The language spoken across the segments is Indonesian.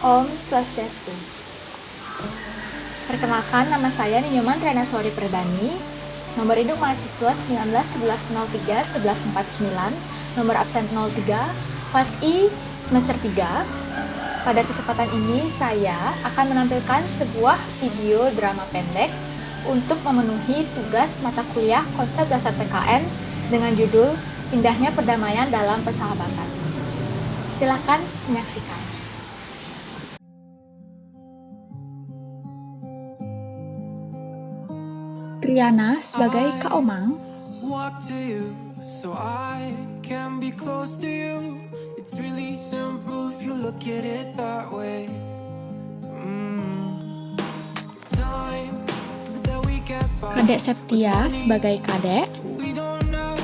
Om Swastiastu. Perkenalkan, nama saya Ninyoman Trianaswari Perdani, nomor induk mahasiswa 19-11-03-1149, nomor absen 03, kelas I, semester 3. Pada kesempatan ini, saya akan menampilkan sebuah video drama pendek untuk memenuhi tugas mata kuliah konsep dasar PKN dengan judul Indahnya Perdamaian dalam Persahabatan. Silakan menyaksikan. Triana sebagai Kak Omang, Walk to you so I can be close to you. It's really simple if you look at it that way. Time that we get by. Kadek Septia sebagai Kadek, We don't know.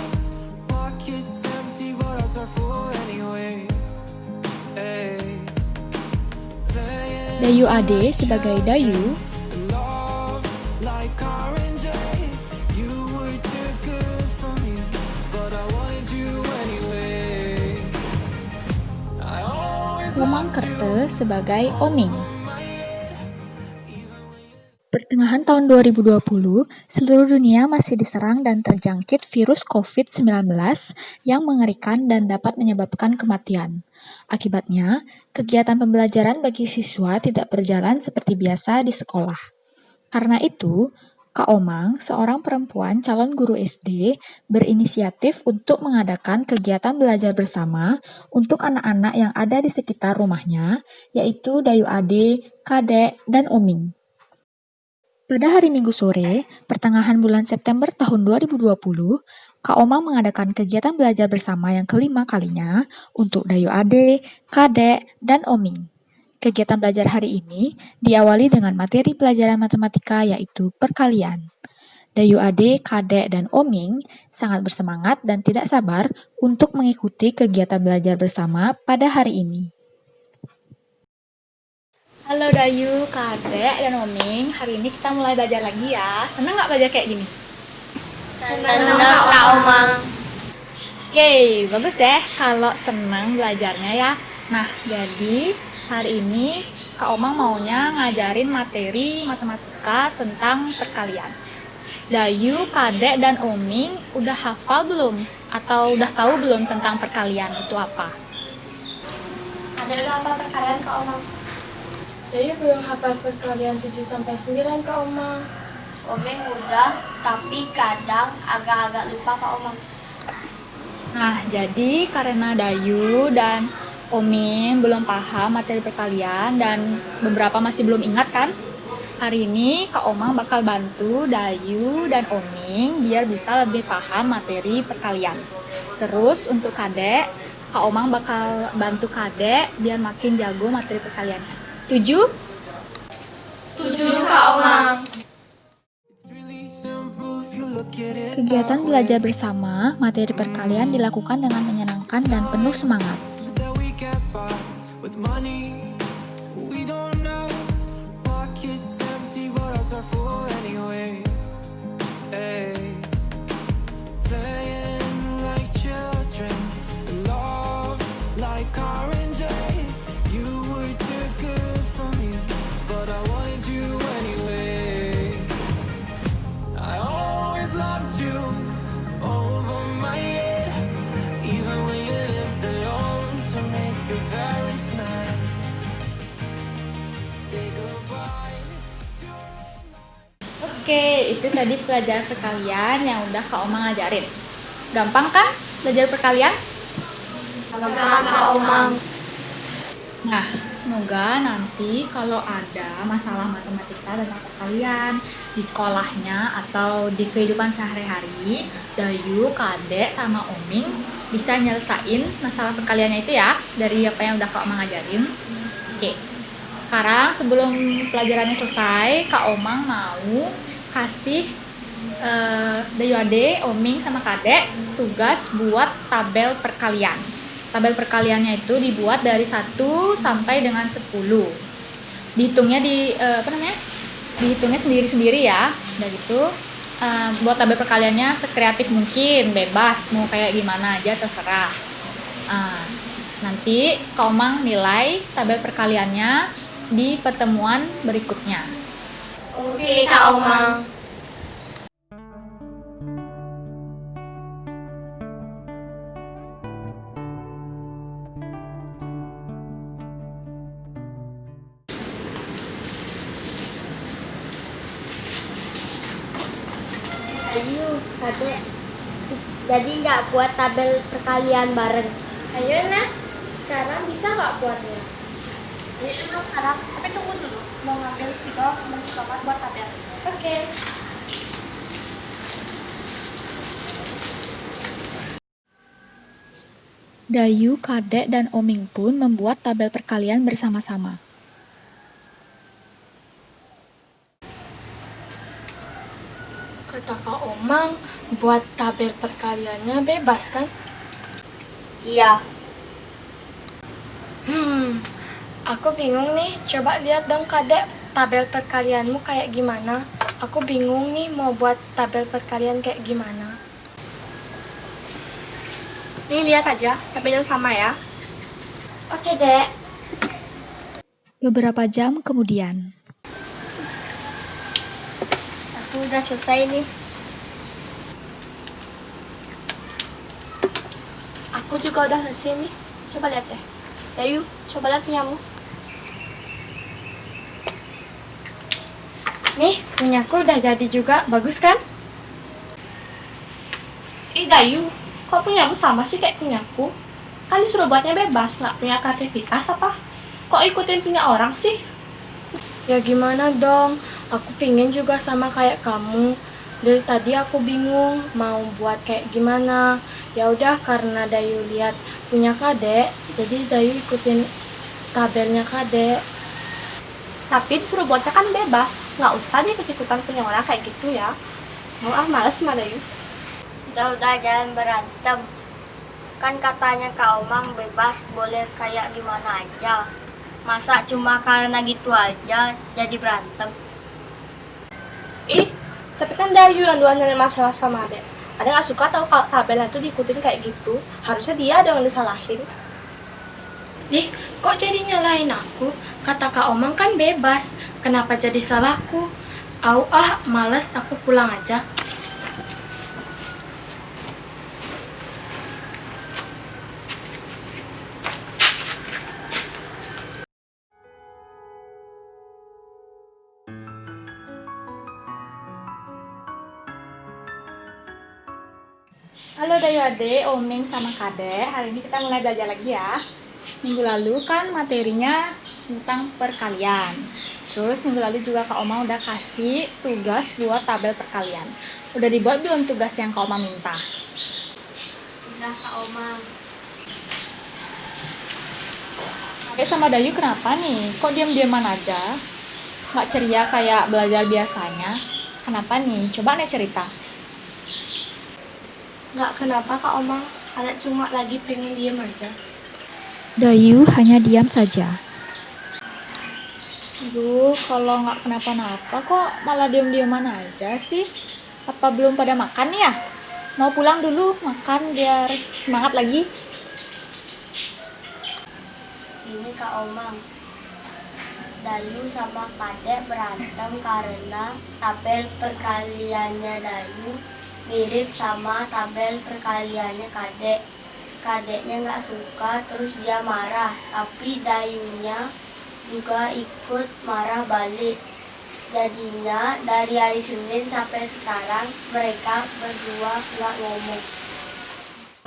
Pockets empty but hearts are full anyway. Hey. Dayu Ade sebagai Dayu, Love like orange. You were too good for me, but I wanted you anyway. I always Omang Kerte sebagai Oming. Pertengahan tahun 2020, seluruh dunia masih diserang dan terjangkit virus COVID-19 yang mengerikan dan dapat menyebabkan kematian. Akibatnya, kegiatan pembelajaran bagi siswa tidak berjalan seperti biasa di sekolah. Karena itu, Kak Omang, seorang perempuan calon guru SD, berinisiatif untuk mengadakan kegiatan belajar bersama untuk anak-anak yang ada di sekitar rumahnya, yaitu Dayu Ade, Kadek, dan Oming. Pada hari Minggu sore, pertengahan bulan September tahun 2020, Kak Omang mengadakan kegiatan belajar bersama yang kelima kalinya untuk Dayu Ade, Kadek, dan Oming. Kegiatan belajar hari ini diawali dengan materi pelajaran matematika yaitu perkalian. Dayu Ade, Kadek, dan Oming sangat bersemangat dan tidak sabar untuk mengikuti kegiatan belajar bersama pada hari ini. Halo Dayu, Kadek, dan Oming. Hari ini kita mulai belajar lagi ya. Senang nggak belajar kayak gini? Senang Kak Omang. Yeay, bagus deh kalau senang belajarnya ya. Nah, jadi hari ini Kak Omang maunya ngajarin materi matematika tentang perkalian. Dayu, Kadek, dan Oming udah hafal belum? Atau udah tahu belum tentang perkalian itu apa? Ada udah apa perkalian Kak Omang? Dayu belum hafal perkalian 7-9 Kak Omang. Omeng udah, tapi kadang agak-agak lupa Kak Omang. Nah, jadi karena Dayu dan Oming belum paham materi perkalian dan beberapa masih belum ingat kan? Hari ini Kak Omang bakal bantu Dayu dan Oming biar bisa lebih paham materi perkalian. Terus untuk Kadek, Kak Omang bakal bantu Kadek biar makin jago materi perkaliannya. Setuju? Setuju Kak Omang. It's really simple if you look at it Kegiatan belajar bersama materi perkalian dilakukan dengan menyenangkan dan penuh semangat. that we get by with money. We don't know. Pockets empty but hearts are full anyway. Hey. Playing like children, love like orange. You were too good for me, but I wanted you anyway. I always loved you over my head, even when you lived alone to make your parents mad. Say goodbye. Oke, itu tadi pelajaran perkalian yang udah Kak Omang ngajarin. Gampang kan belajar perkalian? Gampang Kak Omang. Nah, semoga nanti kalau ada masalah matematika tentang perkalian di sekolahnya atau di kehidupan sehari-hari, Dayu, Kadek, sama Oming bisa nyelesain masalah perkaliannya itu ya, dari apa yang udah Kak Omang ngajarin. Oke, sekarang sebelum pelajarannya selesai, Kak Omang mau kasih Dayu Ade, Oming, sama Kadek tugas buat tabel perkalian. Tabel perkaliannya itu dibuat dari 1 sampai dengan 10. Dihitungnya dihitungnya sendiri-sendiri ya. Dan itu buat tabel perkaliannya sekreatif mungkin, bebas mau kayak gimana aja terserah. Nanti Kak Omang nilai tabel perkaliannya di pertemuan berikutnya. Oke, Kak Omang. Ayo, Kadek. Jadi nggak buat tabel perkalian bareng. Ayo, Nak. Sekarang bisa nggak buatnya? Ayo sekarang, tapi tunggu dulu. Mau ngambil 3 sama 4 buat tabel. Oke. Dayu, Kadek, dan Oming pun membuat tabel perkalian bersama-sama. Kata Kak Omang, buat tabel perkaliannya bebas kan? Iya. Aku bingung nih. Coba lihat dong Kadek, tabel perkalianmu kayak gimana? Aku bingung nih mau buat tabel perkalian kayak gimana. Nih lihat aja, tabelnya sama ya. Oke, Dek. Beberapa jam kemudian. Aku udah selesai nih. Aku juga udah selesai nih. Coba lihat deh. Dayu, coba lihat punyamu. Nih, punyaku udah jadi juga. Bagus kan? Dayu, kok punyamu sama sih kayak punyaku? Kan disuruh buatnya bebas, nggak punya kreativitas apa? Kok ikutin punya orang sih? Ya gimana dong? Aku pingin juga sama kayak kamu. Dari tadi aku bingung mau buat kayak gimana. Ya udah karena Dayu lihat punya Kadek, jadi Dayu ikutin tabelnya Kadek. Tapi disuruh buatnya kan bebas, nggak usah deh ikut-ikutan punya orang kayak gitu ya. Males sama Dayu. Udah jangan berantem. Kan katanya Kak Omang bebas, boleh kayak gimana aja. Masa cuma karena gitu aja jadi berantem? Tapi kan Dayu yang duluan nyari masalah sama Adek. Adek nggak suka tahu kalau tabelnya tuh diikutin kayak gitu. Harusnya dia dong yang disalahin. Kok jadi nyalain aku? Kata Kak Omang kan bebas. Kenapa jadi salahku? Males, aku pulang aja. Halo Dayu Ade, Oming sama Kadek. Hari ini kita mulai belajar lagi ya. Minggu lalu kan materinya tentang perkalian. Terus minggu lalu juga Kak Oma udah kasih tugas buat tabel perkalian. Udah dibuat belum tugas yang Kak Oma minta? Udah Kak Omang. Kadek sama Dayu kenapa nih? Kok diam-diaman aja? Nggak ceria kayak belajar biasanya? Kenapa nih? Coba nih cerita. Nggak kenapa Kak Omang, Adek cuma lagi pengen diem aja. Dayu hanya diam saja. Aduh, kalau nggak kenapa-napa kok malah diam-diaman aja sih? Apa belum pada makan ya? Mau pulang dulu makan biar semangat lagi. Ini Kak Omang. Dayu sama Kadek berantem karena tabel perkaliannya Dayu mirip sama tabel perkaliannya Kadek. Kadeknya nggak suka, terus dia marah. Tapi Dayunya juga ikut marah balik. Jadinya dari hari Senin sampai sekarang mereka berdua nggak ngomong.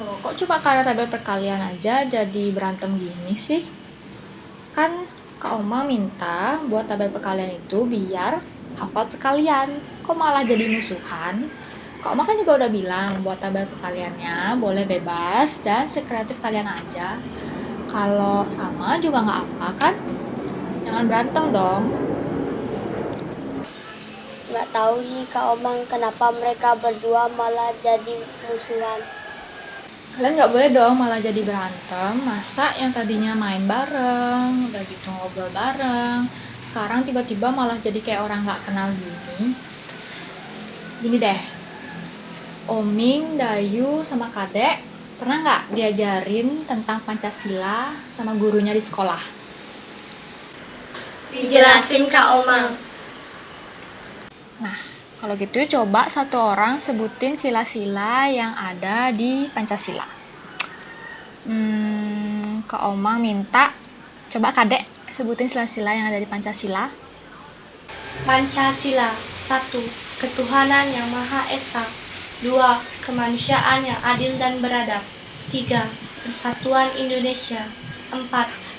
Oh, kok cuma karena tabel perkalian aja jadi berantem gini sih? Kan Kak Oma minta buat tabel perkalian itu biar hafal perkalian. Kok malah jadi musuhan? Kak Oma kan juga udah bilang buat tabel perkaliannya boleh bebas dan sekreatif kalian aja. Kalau sama juga nggak apa kan? Jangan berantem dong. Nggak tahu nih Kak Omang kenapa mereka berdua malah jadi musuhan. Kalian nggak boleh dong malah jadi berantem. Masa yang tadinya main bareng, udah gitu ngobrol bareng, sekarang tiba-tiba malah jadi kayak orang nggak kenal gini. Gini deh, Oming, Dayu, sama Kadek Pernah nggak diajarin tentang Pancasila sama gurunya di sekolah? Dijelasin Kak Omang. Nah, kalau gitu coba satu orang sebutin sila-sila yang ada di Pancasila. Kak Omang minta, coba Kadek sebutin sila-sila yang ada di Pancasila. Pancasila 1. Ketuhanan yang Maha Esa. 2. Kemanusiaan yang adil dan beradab. 3. Persatuan Indonesia. 4.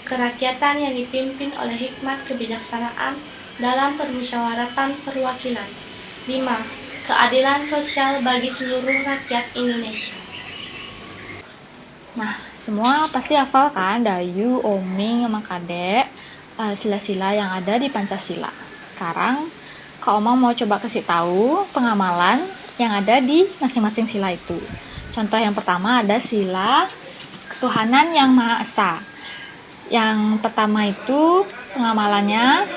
Kerakyatan yang dipimpin oleh hikmat kebijaksanaan dalam permusyawaratan perwakilan. 5. Keadilan sosial bagi seluruh rakyat Indonesia. Nah, semua pasti hafal kan, Dayu, Oming, sama Kadek, sila-sila yang ada di Pancasila. Sekarang, Kak Omang mau coba kasih tahu pengamalan yang ada di masing-masing sila itu. Contoh yang pertama ada sila ketuhanan yang Maha Esa. Yang pertama itu pengamalannya,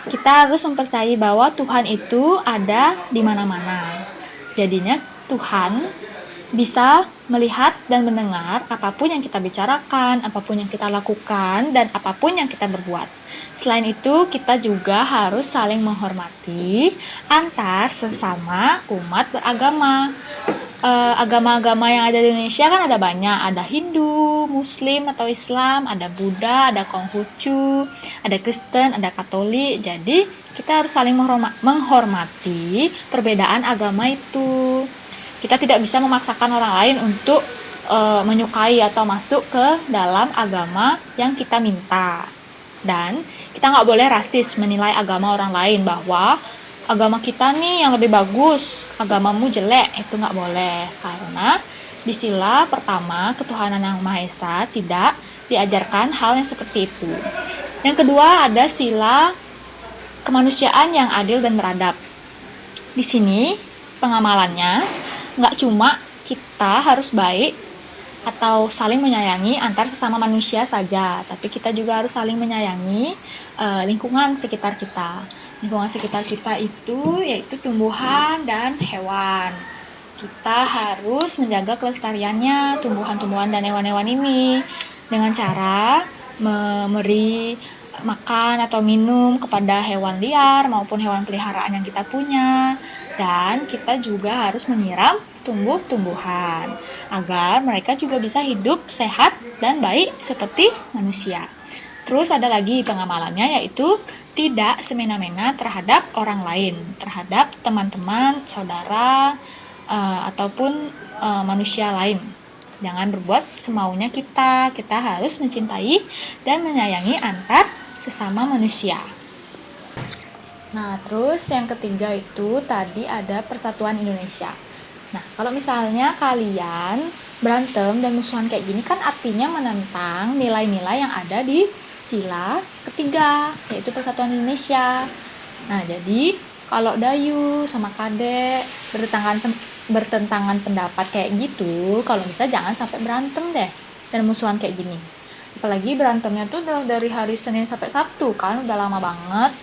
kita harus mempercayai bahwa Tuhan itu ada di mana-mana. Jadinya Tuhan bisa melihat dan mendengar apapun yang kita bicarakan, apapun yang kita lakukan, dan apapun yang kita berbuat. Selain itu, kita juga harus saling menghormati antar sesama umat beragama. Agama-agama yang ada di Indonesia kan ada banyak, ada Hindu, Muslim atau Islam, ada Buddha, ada Konghucu, ada Kristen, ada Katolik. Jadi kita harus saling menghormati perbedaan agama itu. Kita tidak bisa memaksakan orang lain untuk menyukai atau masuk ke dalam agama yang kita minta. Dan kita nggak boleh rasis menilai agama orang lain bahwa agama kita nih yang lebih bagus, agamamu jelek, itu nggak boleh. Karena di sila pertama, ketuhanan yang Maha Esa tidak diajarkan hal yang seperti itu. Yang kedua ada sila kemanusiaan yang adil dan beradab. Di sini pengamalannya nggak cuma kita harus baik atau saling menyayangi antar sesama manusia saja, tapi kita juga harus saling menyayangi lingkungan sekitar kita. Lingkungan sekitar kita itu yaitu tumbuhan dan hewan. Kita harus menjaga kelestariannya, tumbuhan-tumbuhan dan hewan-hewan ini dengan cara memberi makan atau minum kepada hewan liar maupun hewan peliharaan yang kita punya. Dan kita juga harus menyiram tumbuh-tumbuhan agar mereka juga bisa hidup sehat dan baik seperti manusia. Terus ada lagi pengamalannya yaitu tidak semena-mena terhadap orang lain, terhadap teman-teman, saudara, ataupun manusia lain. Jangan berbuat semaunya kita harus mencintai dan menyayangi antar sesama manusia. Nah, terus yang ketiga itu tadi ada persatuan Indonesia. Nah, kalau misalnya kalian berantem dan musuhan kayak gini kan artinya menentang nilai-nilai yang ada di sila ketiga, yaitu persatuan Indonesia. Nah, jadi kalau Dayu sama Kadek bertentangan pendapat kayak gitu, kalau bisa jangan sampai berantem deh dan musuhan kayak gini. Apalagi berantemnya tuh dari hari Senin sampai Sabtu kan, udah lama banget.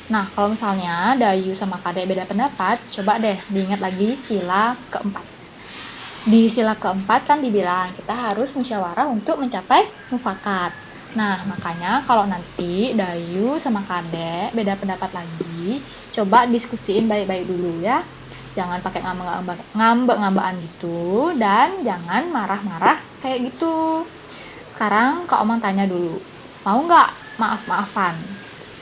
Nah, kalau misalnya Dayu sama Kadek beda pendapat, coba deh diingat lagi sila keempat. Di sila keempat kan dibilang kita harus musyawarah untuk mencapai mufakat. Nah, makanya kalau nanti Dayu sama Kadek beda pendapat lagi, coba diskusiin baik-baik dulu ya. Jangan pakai ngambek-ngambekan gitu, dan jangan marah-marah kayak gitu. Sekarang Kak Omang tanya dulu, mau nggak maaf-maafan?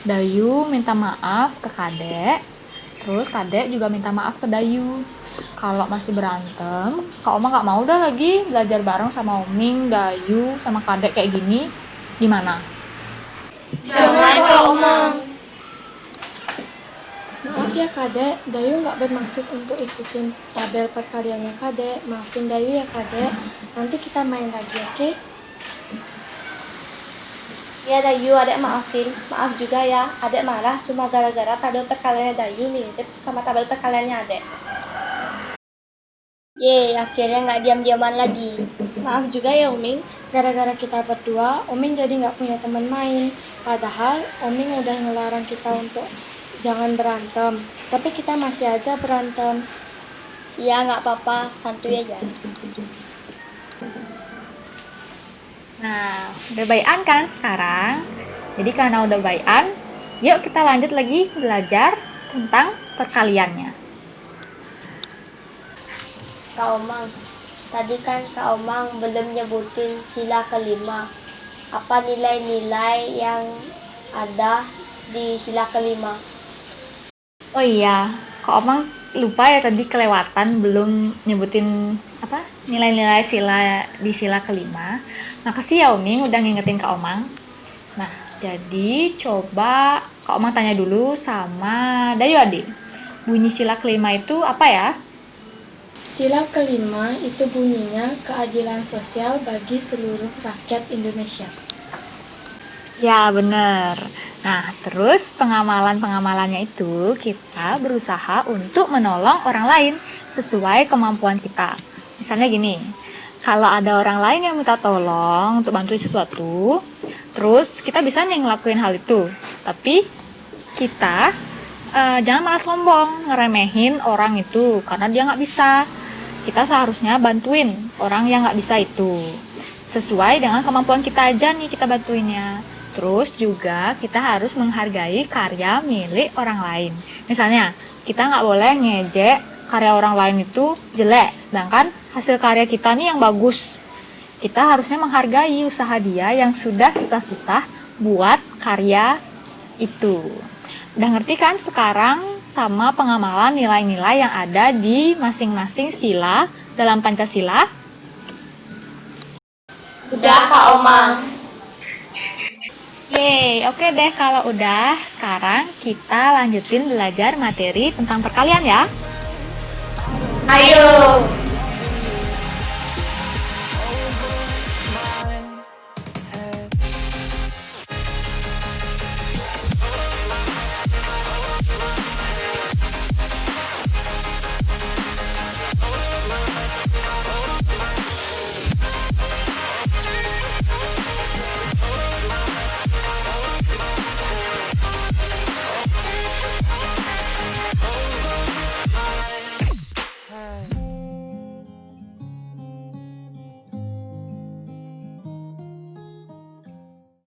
Dayu minta maaf ke Kadek, terus Kadek juga minta maaf ke Dayu. Kalau masih berantem, Kak Omang nggak mau dah lagi belajar bareng sama Oming, Dayu, sama Kadek kayak gini. Gimana? Jangan Kak Omang. Maaf ya Kadek, Dayu nggak bermaksud untuk ikutin tabel perkaliannya Kadek. Maafin Dayu ya Kadek, nanti kita main lagi, oke? Ya Dayu, adek maafin. Maaf juga ya, adek marah cuma gara-gara tabel perkaliannya Dayu mirip sama tabel perkaliannya adek. Yeay, akhirnya nggak diam-diaman lagi. Maaf juga ya Uming. Gara-gara kita berdua, Oming jadi nggak punya teman main. Padahal Oming udah ngelarang kita untuk jangan berantem, tapi kita masih aja berantem. Ya nggak apa-apa, santuy aja. Nah, udah baikan kan sekarang? Jadi karena udah baikan, yuk kita lanjut lagi belajar tentang perkaliannya. Kak Omang, tadi kan Kak Omang belum nyebutin sila kelima. Apa nilai-nilai yang ada di sila kelima? Oh iya, Kak Omang lupa ya tadi kelewatan belum nyebutin apa nilai-nilai sila di sila kelima. Makasih ya Umi udah ngingetin Kak Omang. Nah, jadi coba Kak Omang tanya dulu sama Dayu Adi. Bunyi sila kelima itu apa ya? Sila kelima itu bunyinya keadilan sosial bagi seluruh rakyat Indonesia. Ya, bener. Nah, terus pengamalan-pengamalannya itu kita berusaha untuk menolong orang lain sesuai kemampuan kita. Misalnya gini, kalau ada orang lain yang minta tolong untuk bantuin sesuatu, terus kita bisa nih ngelakuin hal itu. Tapi kita jangan malah sombong, ngeremehin orang itu karena dia nggak bisa. Kita seharusnya bantuin orang yang nggak bisa itu. Sesuai dengan kemampuan kita aja nih kita bantuinnya. Terus juga kita harus menghargai karya milik orang lain. Misalnya, kita nggak boleh ngejek karya orang lain itu jelek, sedangkan hasil karya kita nih yang bagus. Kita harusnya menghargai usaha dia yang sudah susah-susah buat karya itu. Udah ngerti kan sekarang sama pengamalan nilai-nilai yang ada di masing-masing sila dalam Pancasila? Udah Kak Omang. Yeay, oke deh kalau udah, sekarang kita lanjutin belajar materi tentang perkalian ya. Ayo.